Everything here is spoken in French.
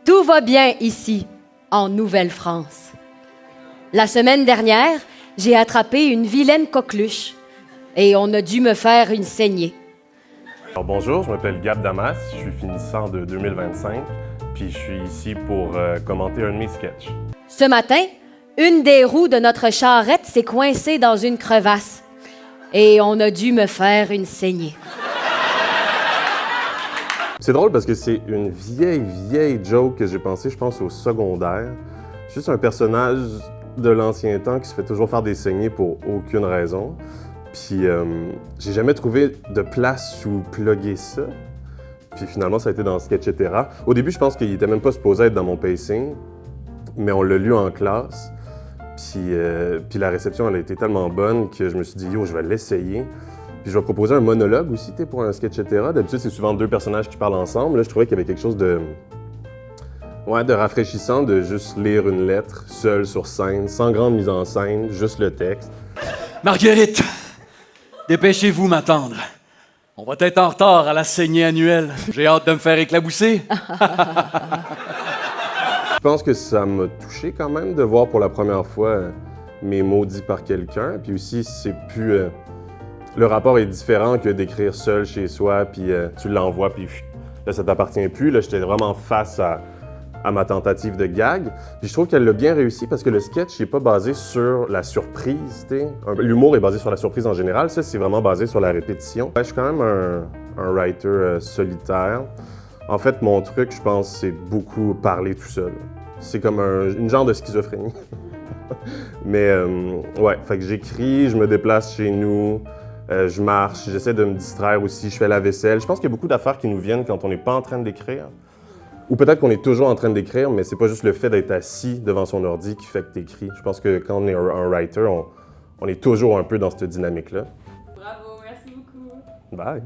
Tout va bien ici, en Nouvelle-France. La semaine dernière, j'ai attrapé une vilaine coqueluche et on a dû me faire une saignée. Alors bonjour, je m'appelle Gab Damas, je suis finissant de 2025, puis je suis ici pour commenter un de mes sketchs. Ce matin, une des roues de notre charrette s'est coincée dans une crevasse et on a dû me faire une saignée. C'est drôle parce que c'est une vieille joke que j'ai pensée, je pense, au secondaire. Juste un personnage de l'ancien temps qui se fait toujours faire des saignées pour aucune raison. Puis j'ai jamais trouvé de place où plugger ça. Puis finalement, ça a été dans Sketchetera. Au début, je pense qu'il était même pas supposé être dans mon pacing, mais on l'a lu en classe. Puis la réception, elle a été tellement bonne que je me suis dit, yo, je vais l'essayer. Puis je vais proposer un monologue aussi, pour un Sketchetera. D'habitude, c'est souvent deux personnages qui parlent ensemble. Là, je trouvais qu'il y avait quelque chose de rafraîchissant de juste lire une lettre, seul sur scène, sans grande mise en scène, juste le texte. Marguerite, dépêchez-vous, ma tendre. On va être en retard à la saignée annuelle. J'ai hâte de me faire éclabousser. Je pense que ça m'a touché quand même de voir pour la première fois mes mots dits par quelqu'un. Puis aussi, c'est plus... le rapport est différent que d'écrire seul chez soi, puis tu l'envoies, puis là, ça t'appartient plus. Là, j'étais vraiment face à ma tentative de gag. Puis je trouve qu'elle l'a bien réussi parce que le sketch n'est pas basé sur la surprise. L'humour est basé sur la surprise en général. Ça, c'est vraiment basé sur la répétition. Je suis quand même un writer solitaire. En fait, mon truc, je pense, c'est beaucoup parler tout seul. C'est comme une genre de schizophrénie. Mais ouais, fait que j'écris, je me déplace chez nous, je marche, j'essaie de me distraire aussi, je fais la vaisselle. Je pense qu'il y a beaucoup d'affaires qui nous viennent quand on n'est pas en train d'écrire. Ou peut-être qu'on est toujours en train d'écrire, mais c'est pas juste le fait d'être assis devant son ordi qui fait que t'écris. Je pense que quand on est un writer, on est toujours un peu dans cette dynamique-là. Bravo, merci beaucoup. Bye!